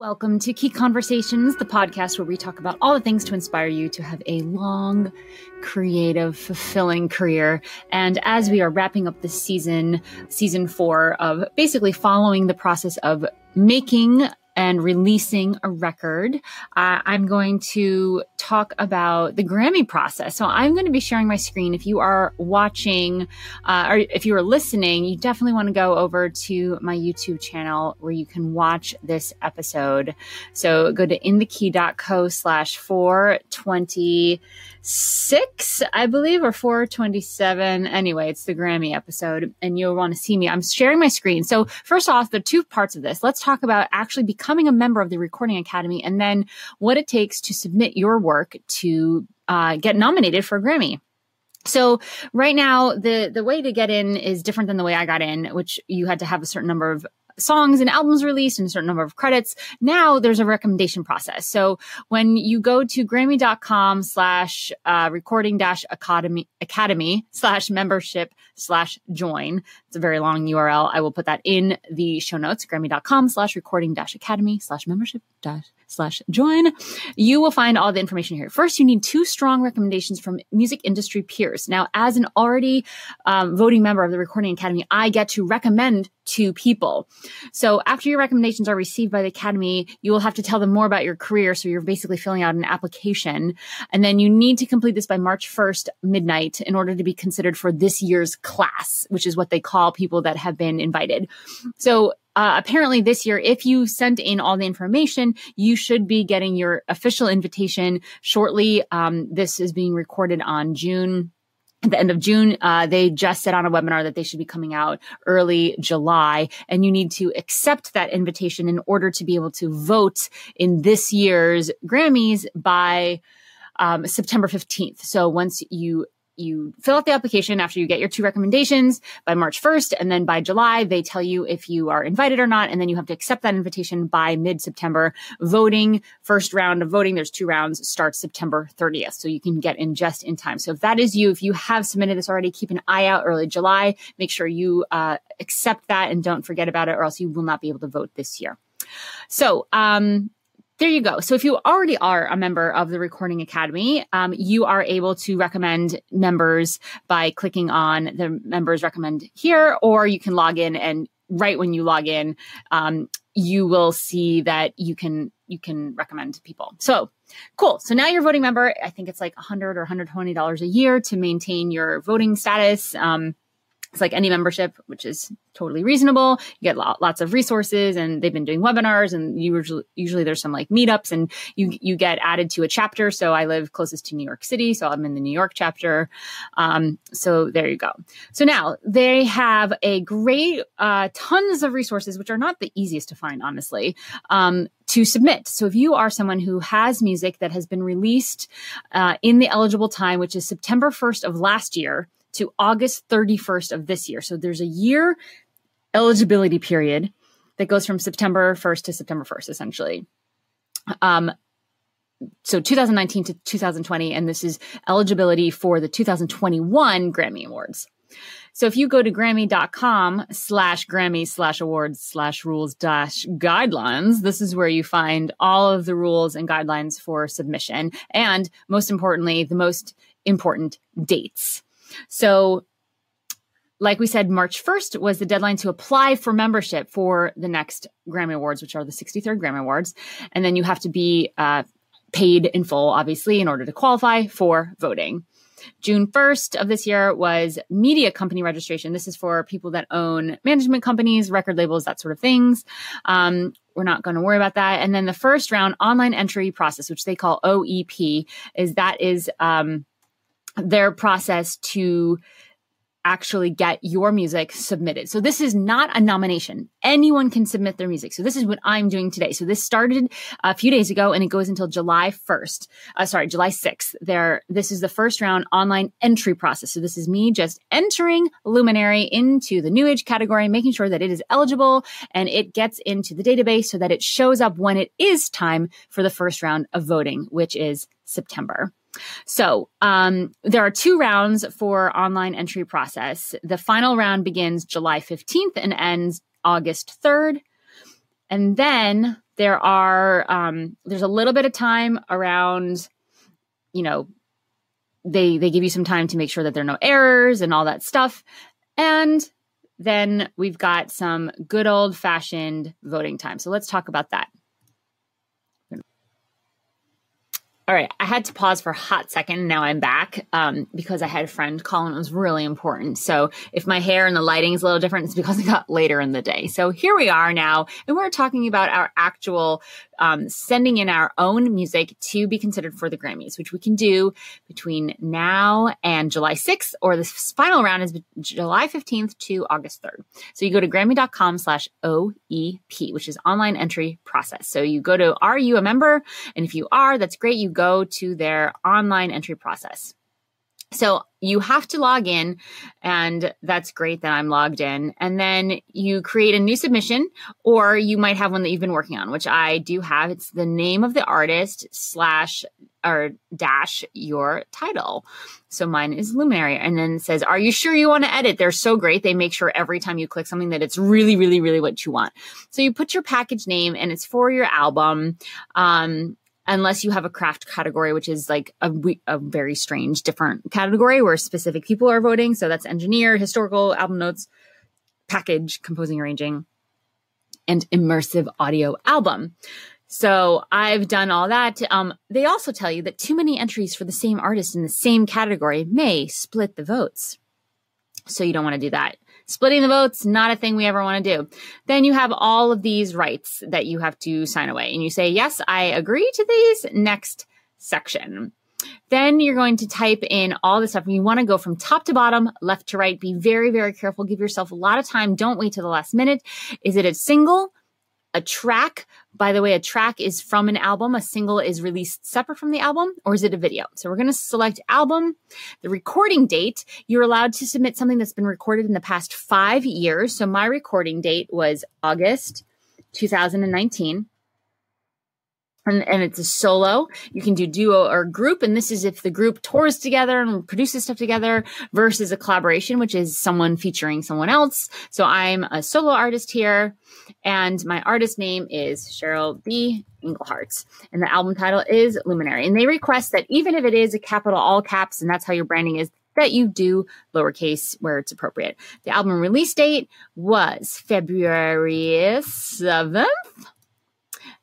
Welcome to Key Conversations, the podcast where we talk about all the things to inspire you to have a long, creative, fulfilling career. And as we are wrapping up this season 4 of basically following the process of making and releasing a record, I'm going to talk about the Grammy process. So I'm going to be sharing my screen. If you are watching or if you are listening, you definitely want to go over to my YouTube channel where you can watch this episode. So go to inthekey.co/426, I believe, or 427. Anyway, it's the Grammy episode and you'll want to see me. I'm sharing my screen. So first off, there are two parts of this. Let's talk about actually becoming a member of the Recording Academy and then what it takes to submit your work to get nominated for a Grammy. So right now, the way to get in is different than the way I got in, which you had to have a certain number of songs and albums released and a certain number of credits. Now there's a recommendation process. So when you go to Grammy.com/recording-academy/membership/join, it's a very long URL. I will put that in the show notes, Grammy.com/recording-academy/membership/join. You will find all the information here. First, you need 2 strong recommendations from music industry peers. Now, as an already voting member of the Recording Academy, I get to recommend 2 people. So after your recommendations are received by the Academy, you will have to tell them more about your career. So you're basically filling out an application. And then you need to complete this by March 1st, midnight, in order to be considered for this year's class, which is what they call people that have been invited. So apparently this year, if you sent in all the information, you should be getting your official invitation shortly. This is being recorded on at the end of June. They just said on a webinar that they should be coming out early July, and you need to accept that invitation in order to be able to vote in this year's Grammys by September 15th. So once you fill out the application after you get your 2 recommendations by March 1st, and then by July, they tell you if you are invited or not, and then you have to accept that invitation by mid-September. Voting, first round of voting, there's 2 rounds, starts September 30th, so you can get in just in time. So if that is you, if you have submitted this already, keep an eye out early July. Make sure you accept that and don't forget about it, or else you will not be able to vote this year. So, there you go. So if you already are a member of the Recording Academy, you are able to recommend members by clicking on the members recommend here, or you can log in, and right when you log in, you will see that you can recommend people. So cool. So now you're a voting member. I think it's like $100 or $120 a year to maintain your voting status. It's like any membership, which is totally reasonable. You get lots of resources, and they've been doing webinars, and usually there's some like meetups, and you get added to a chapter. So I live closest to New York City, so I'm in the New York chapter. So there you go. So now they have a great tons of resources, which are not the easiest to find, honestly, to submit. So if you are someone who has music that has been released in the eligible time, which is September 1st of last year to August 31st of this year. So there's a year eligibility period that goes from September 1st to September 1st, essentially. So 2019 to 2020, and this is eligibility for the 2021 Grammy Awards. So if you go to Grammy.com/Grammy/awards/rules-guidelines, this is where you find all of the rules and guidelines for submission. And most importantly, the most important dates. So like we said, March 1st was the deadline to apply for membership for the next Grammy Awards, which are the 63rd Grammy Awards. And then you have to be paid in full, obviously, in order to qualify for voting. June 1st of this year was media company registration. This is for people that own management companies, record labels, that sort of things. We're not going to worry about that. And then the first round online entry process, which they call OEP, is their process to actually get your music submitted. So this is not a nomination. Anyone can submit their music. So this is what I'm doing today. So this started a few days ago, and it goes until July 6th. This is the first round online entry process. So this is me just entering Luminary into the New Age category, making sure that it is eligible and it gets into the database so that it shows up when it is time for the first round of voting, which is September. So there are 2 rounds for online entry process. The final round begins July 15th and ends August 3rd. And then there's a little bit of time around, they give you some time to make sure that there are no errors and all that stuff. And then we've got some good old fashioned voting time. So let's talk about that. All right, I had to pause for a hot second. Now I'm back because I had a friend call and it was really important. So if my hair and the lighting is a little different, it's because it got later in the day. So here we are now, and we're talking about our actual sending in our own music to be considered for the Grammys, which we can do between now and July 6th, or the final round is July 15th to August 3rd. So you go to Grammy.com/OEP, which is online entry process. So you go to, are you a member? And if you are, that's great. You go to their online entry process. So you have to log in, and that's great that I'm logged in. And then you create a new submission, or you might have one that you've been working on, which I do have. It's the name of the artist / your title. So mine is Luminary. And then it says, are you sure you want to edit? They're so great. They make sure every time you click something that it's really, really, really what you want. So you put your package name, and it's for your album. Unless you have a craft category, which is like a very strange, different category where specific people are voting. So that's engineer, historical, album notes, package, composing, arranging, and immersive audio album. So I've done all that. They also tell you that too many entries for the same artist in the same category may split the votes. So you don't want to do that. Splitting the votes, not a thing we ever want to do. Then you have all of these rights that you have to sign away. And you say, yes, I agree to these. Next section. Then you're going to type in all the stuff. You want to go from top to bottom, left to right. Be very, very careful. Give yourself a lot of time. Don't wait till the last minute. Is it a single? A track? By the way, a track is from an album. A single is released separate from the album, or is it a video? So we're going to select album. The recording date, you're allowed to submit something that's been recorded in the past 5 years. So my recording date was August 2019. And it's a solo. You can do duo or group. And this is if the group tours together and produces stuff together versus a collaboration, which is someone featuring someone else. So I'm a solo artist here. And my artist name is Cheryl B. Engelhardt. And the album title is Luminary. And they request that even if it is a capital all caps, and that's how your branding is, that you do lowercase where it's appropriate. The album release date was February 7th.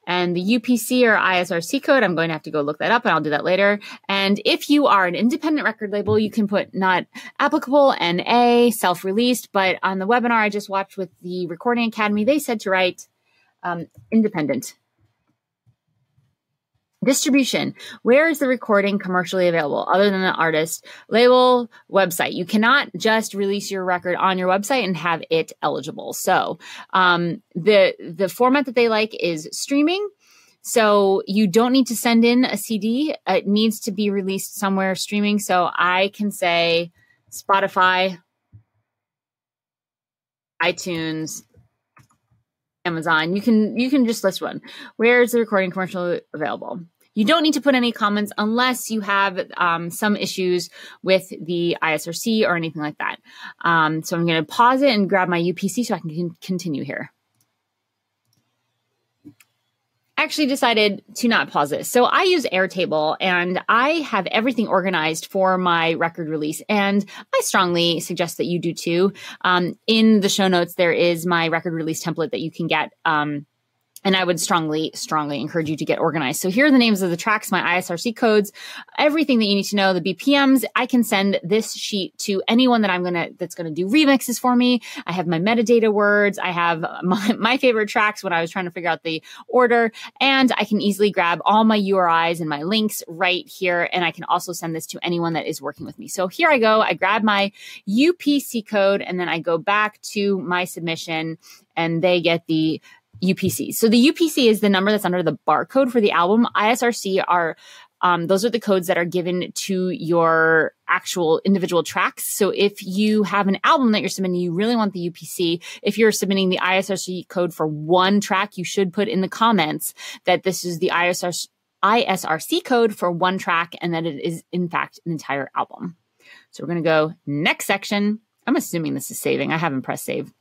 And the UPC or ISRC code, I'm going to have to go look that up, and I'll do that later. And if you are an independent record label, you can put not applicable, NA, self-released. But on the webinar I just watched with the Recording Academy, they said to write independent. Distribution. Where is the recording commercially available other than the artist? Label, website. You cannot just release your record on your website and have it eligible. So the format that they like is streaming. So you don't need to send in a CD. It needs to be released somewhere streaming. So I can say Spotify, iTunes, Amazon. You can just list one. Where is the recording commercially available? You don't need to put any comments unless you have some issues with the ISRC or anything like that. So I'm going to pause it and grab my UPC so I can continue here. I actually decided to not pause this. So I use Airtable, and I have everything organized for my record release. And I strongly suggest that you do too. In the show notes, there is my record release template that you can get. And I would strongly, strongly encourage you to get organized. So here are the names of the tracks, my ISRC codes, everything that you need to know, the BPMs. I can send this sheet to anyone that that's going to do remixes for me. I have my metadata words. I have my favorite tracks when I was trying to figure out the order, and I can easily grab all my URIs and my links right here. And I can also send this to anyone that is working with me. So here I go. I grab my UPC code, and then I go back to my submission, and they get the UPC. So the UPC is the number that's under the barcode for the album. ISRC are, those are the codes that are given to your actual individual tracks. So if you have an album that you're submitting, you really want the UPC. If you're submitting the ISRC code for one track, you should put in the comments that this is the ISRC code for one track and that it is in fact an entire album. So we're going to go next section. I'm assuming this is saving. I haven't pressed save.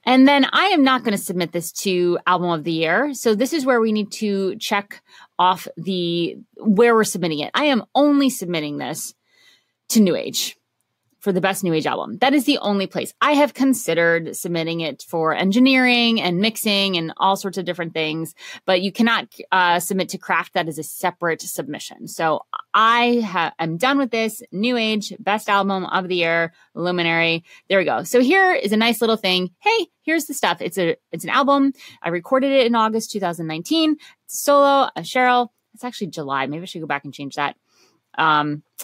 And then I am not going to submit this to Album of the Year. So this is where we need to check off where we're submitting it. I am only submitting this to New Age for the best New Age album. That is the only place. I have considered submitting it for engineering and mixing and all sorts of different things, but you cannot submit to craft. That is a separate submission. So I am done with this. New Age, best album of the year, Luminary. There we go. So here is a nice little thing. Hey, here's the stuff. It's an album. I recorded it in August 2019. It's solo, Cheryl. It's actually July. Maybe I should go back and change that.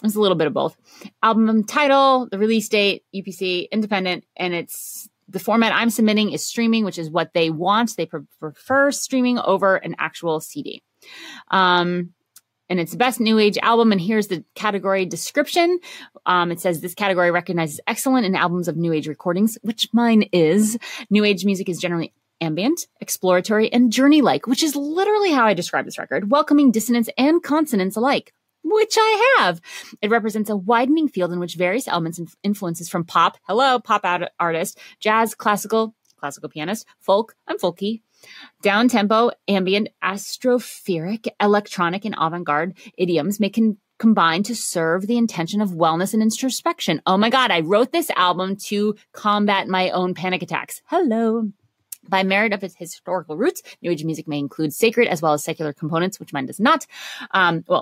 It's a little bit of both. Album title, the release date, UPC, independent, and it's the format I'm submitting is streaming, which is what they want. They prefer streaming over an actual CD. And it's the best New Age album. And here's the category description. It says this category recognizes excellent in albums of New Age recordings, which mine is. New Age music is generally ambient, exploratory, and journey-like, which is literally how I describe this record, welcoming dissonance and consonance alike, which I have. It represents a widening field in which various elements and influences from pop, artist, jazz, classical pianist, folk, I'm folky, down-tempo, ambient, astropheric, electronic, and avant-garde idioms may combine to serve the intention of wellness and introspection. Oh my God, I wrote this album to combat my own panic attacks. Hello. By merit of its historical roots, New Age music may include sacred as well as secular components, which mine does not.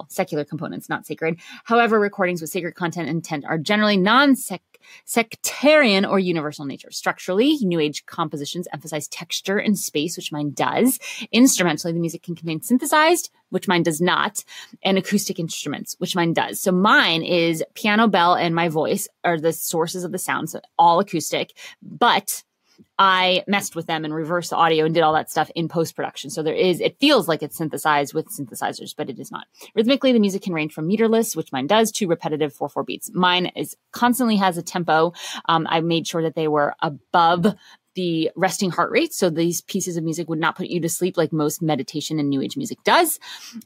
Secular components, not sacred. However, recordings with sacred content and intent are generally non-sectarian or universal nature. Structurally, New Age compositions emphasize texture and space, which mine does. Instrumentally, the music can contain synthesized, which mine does not, and acoustic instruments, which mine does. So mine is piano, bell, and my voice are the sources of the sound, so all acoustic, but I messed with them and reversed the audio and did all that stuff in post-production. So it feels like it's synthesized with synthesizers, but it is not. Rhythmically, the music can range from meterless, which mine does, to repetitive 4/4 beats. Mine constantly has a tempo. I made sure that they were above the resting heart rate. So these pieces of music would not put you to sleep like most meditation and New Age music does.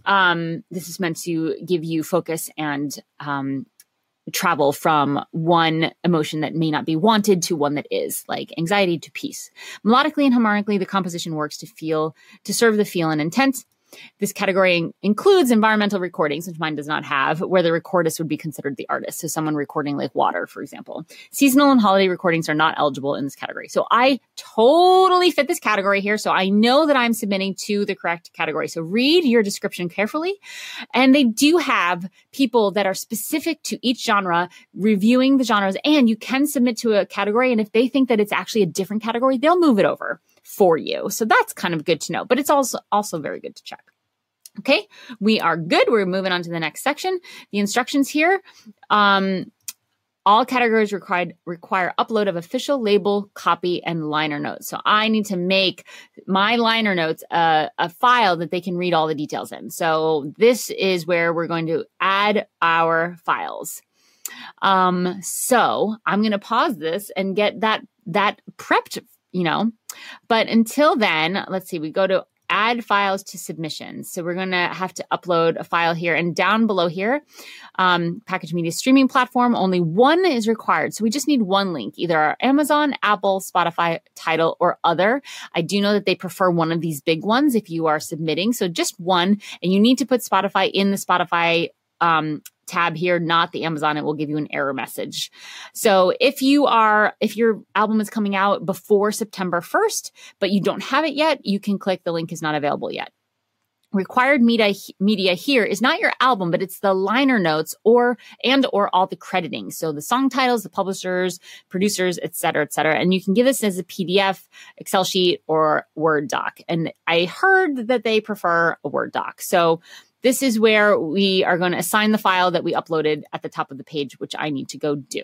This is meant to give you focus and, travel from one emotion that may not be wanted to one that is, like anxiety to peace. Melodically and harmonically, the composition works to serve the feel and intent. This category includes environmental recordings, which mine does not have, where the recordist would be considered the artist. So someone recording like water, for example. Seasonal and holiday recordings are not eligible in this category. So I totally fit this category here. So I know that I'm submitting to the correct category. So read your description carefully. And they do have people that are specific to each genre reviewing the genres, and you can submit to a category. And if they think that it's actually a different category, they'll move it over for you. So that's kind of good to know, but it's also very good to check. Okay, we are good. We're moving on to the next section. The instructions here. All categories require upload of official label, copy, and liner notes. So I need to make my liner notes a file that they can read all the details in. So this is where we're going to add our files. So I'm going to pause this and get that prepped, but until then, let's see, we go to add files to submissions. So we're going to have to upload a file here, and down below here, package media streaming platform, only one is required. So we just need one link, either our Amazon, Apple, Spotify, Tidal, or other. I do know that they prefer one of these big ones if you are submitting. So just one, and you need to put Spotify in the Spotify tab here, not the Amazon. It will give you an error message. So if your album is coming out before September 1st, but you don't have it yet, you can click the link is not available yet. Required media here is not your album, but it's the liner notes or all the crediting. So the song titles, the publishers, producers, et cetera, et cetera. And you can give this as a PDF, Excel sheet, or Word doc. And I heard that they prefer a Word doc. So this is where we are going to assign the file that we uploaded at the top of the page, which I need to go do.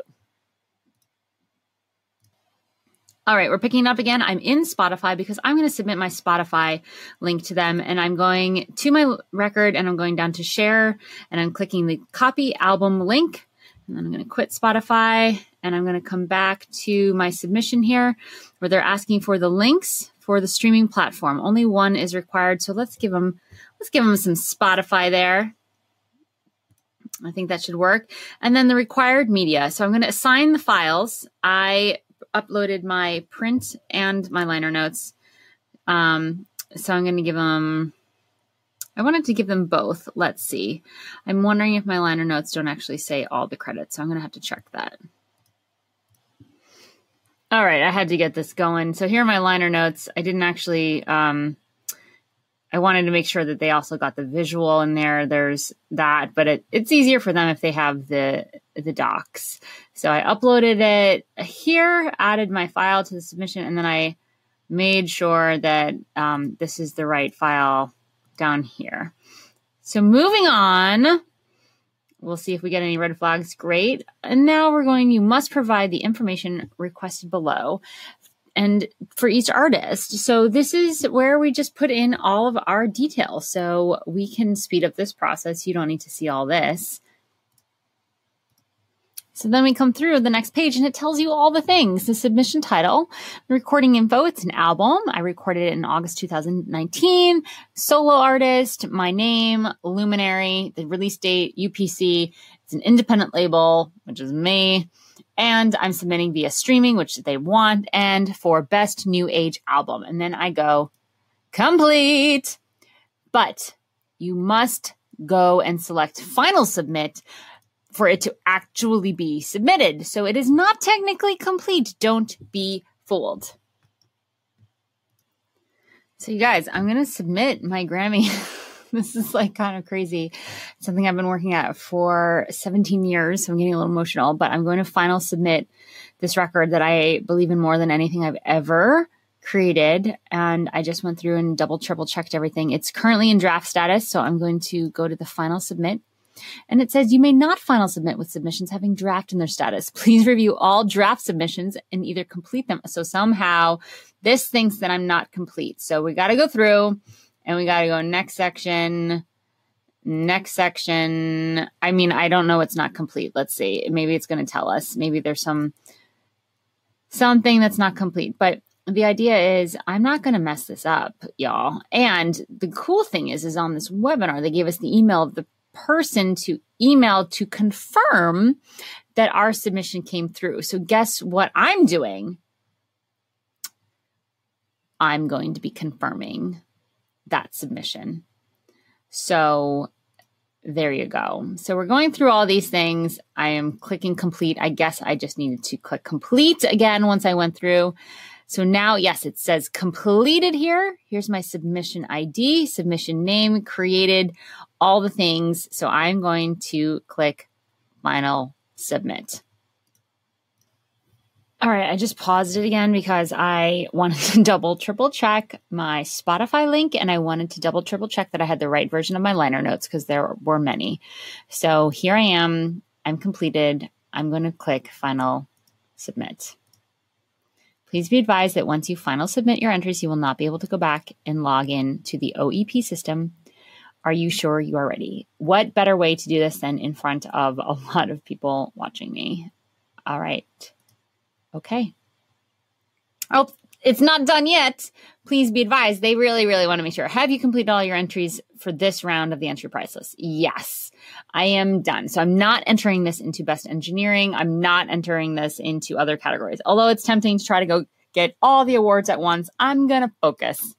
All right, we're picking it up again. I'm in Spotify because I'm going to submit my Spotify link to them. And I'm going to my record and I'm going down to share and I'm clicking the copy album link. And then I'm going to quit Spotify and I'm going to come back to my submission here where they're asking for the links for the streaming platform. Only one is required. So let's give them some Spotify there. I think that should work. And then the required media. So I'm going to assign the files. I uploaded my print and my liner notes. So I'm going to give them, I wanted to give them both. Let's see. I'm wondering if my liner notes don't actually say all the credits. So I'm going to have to check that. All right. I had to get this going. So here are my liner notes. I didn't actually, I wanted to make sure that they also got the visual in there. There's that, but it's easier for them if they have the docs. So I uploaded it here, added my file to the submission, and then I made sure that this is the right file down here. So moving on, we'll see if we get any red flags. Great. And now you must provide the information requested below. And for each artist. So this is where we just put in all of our details. So we can speed up this process. You don't need to see all this. So then we come through the next page and it tells you all the things. The submission title, the recording info, it's an album. I recorded it in August 2019. Solo artist, my name, luminary, the release date, UPC. It's an independent label, which is me. And I'm submitting via streaming, which they want, and for best new age album. And then I go complete. But you must go and select final submit for it to actually be submitted. So it is not technically complete. Don't be fooled. So you guys, I'm going to submit my Grammy. This is like kind of crazy. It's something I've been working at for 17 years. So I'm getting a little emotional, but I'm going to final submit this record that I believe in more than anything I've ever created. And I just went through and double, triple checked everything. It's currently in draft status. So I'm going to go to the final submit. And it says you may not final submit with submissions having draft in their status. Please review all draft submissions and either complete them. So somehow this thinks that I'm not complete. So we got to go through and we got to go next section. I mean, I don't know. It's not complete. Let's see. Maybe it's going to tell us. Maybe there's something that's not complete. But the idea is I'm not going to mess this up, y'all. And the cool thing is on this webinar, they gave us the email of the person to email to confirm that our submission came through. So guess what I'm doing? I'm going to be confirming that submission. So there you go. So we're going through all these things. I am clicking complete. I guess I just needed to click complete again once I went through. So now, yes, it says completed here. Here's my submission ID, submission name, created, all the things. So I'm going to click final submit. All right, I just paused it again because I wanted to double, triple check my Spotify link and I wanted to double, triple check that I had the right version of my liner notes because there were many. So here I am. I'm completed. I'm going to click final submit. Please be advised that once you final submit your entries, you will not be able to go back and log in to the OEP system. Are you sure you are ready? What better way to do this than in front of a lot of people watching me? All right. Okay. Oh, it's not done yet. Please be advised. They really, really want to make sure. Have you completed all your entries for this round of the entry price list? Yes, I am done. So I'm not entering this into best engineering. I'm not entering this into other categories. Although it's tempting to try to go get all the awards at once, I'm going to focus.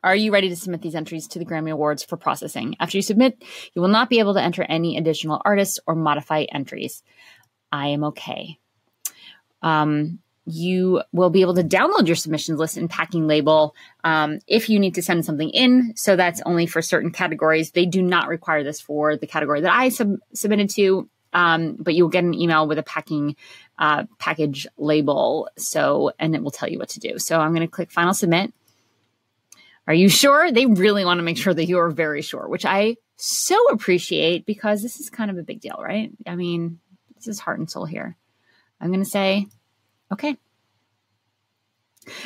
Are you ready to submit these entries to the Grammy Awards for processing? After you submit, you will not be able to enter any additional artists or modify entries. I am okay. You will be able to download your submissions list and packing label if you need to send something in. So that's only for certain categories. They do not require this for the category that I submitted to, but you'll get an email with a packing package label. And it will tell you what to do. So I'm going to click final submit. Are you sure? They really want to make sure that you are very sure, which I so appreciate because this is kind of a big deal, right? I mean, this is heart and soul here. I'm going to say, okay. And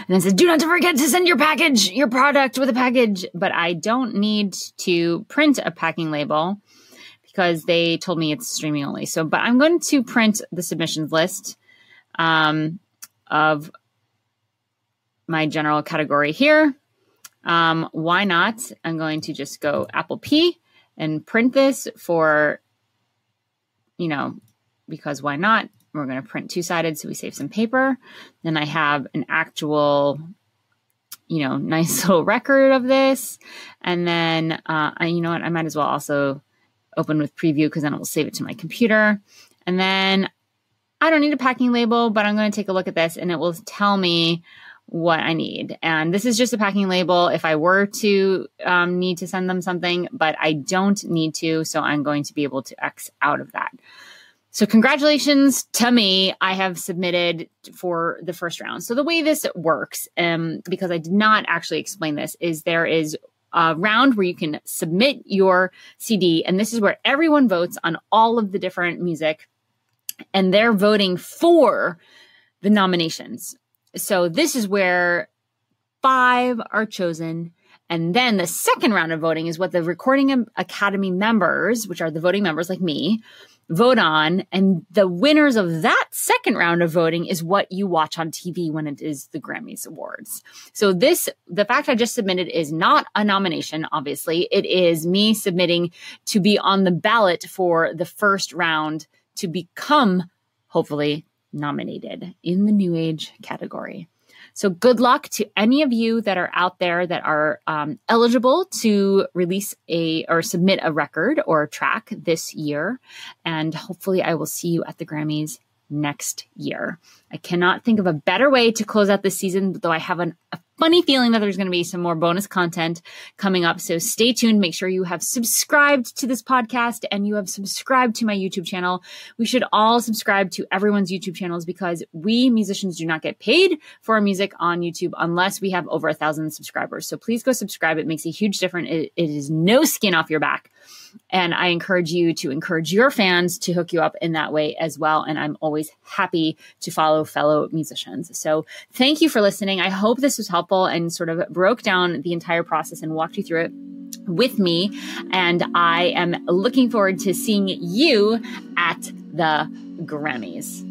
then it says, do not forget to send your product with a package. But I don't need to print a packing label because they told me it's streaming only. So, but I'm going to print the submissions list of my general category here. Why not? I'm going to just go Apple P and print this for, because why not? We're going to print two-sided so we save some paper. Then I have an actual, nice little record of this. And then, you know what? I might as well also open with preview because then it will save it to my computer. And then I don't need a packing label, but I'm going to take a look at this and it will tell me what I need. And this is just a packing label if I were to need to send them something, but I don't need to. So I'm going to be able to X out of that. So congratulations to me. I have submitted for the first round. So the way this works, because I did not actually explain this, is there is a round where you can submit your CD. And this is where everyone votes on all of the different music. And they're voting for the nominations. So this is where 5 are chosen. And then the second round of voting is what the Recording Academy members, which are the voting members like me, vote on. And the winners of that second round of voting is what you watch on TV when it is the Grammys Awards. So the fact I just submitted is not a nomination, obviously. It is me submitting to be on the ballot for the first round to become, hopefully, nominated in the New Age category. So good luck to any of you that are out there that are eligible to release or submit a record or a track this year. And hopefully I will see you at the Grammys next year. I cannot think of a better way to close out this season, though I have a funny feeling that there's going to be some more bonus content coming up. So stay tuned. Make sure you have subscribed to this podcast and you have subscribed to my YouTube channel. We should all subscribe to everyone's YouTube channels because we musicians do not get paid for our music on YouTube unless we have over 1,000 subscribers. So please go subscribe. It makes a huge difference. It is no skin off your back. And I encourage you to encourage your fans to hook you up in that way as well. And I'm always happy to follow fellow musicians. So thank you for listening. I hope this was helpful and sort of broke down the entire process and walked you through it with me. And I am looking forward to seeing you at the Grammys.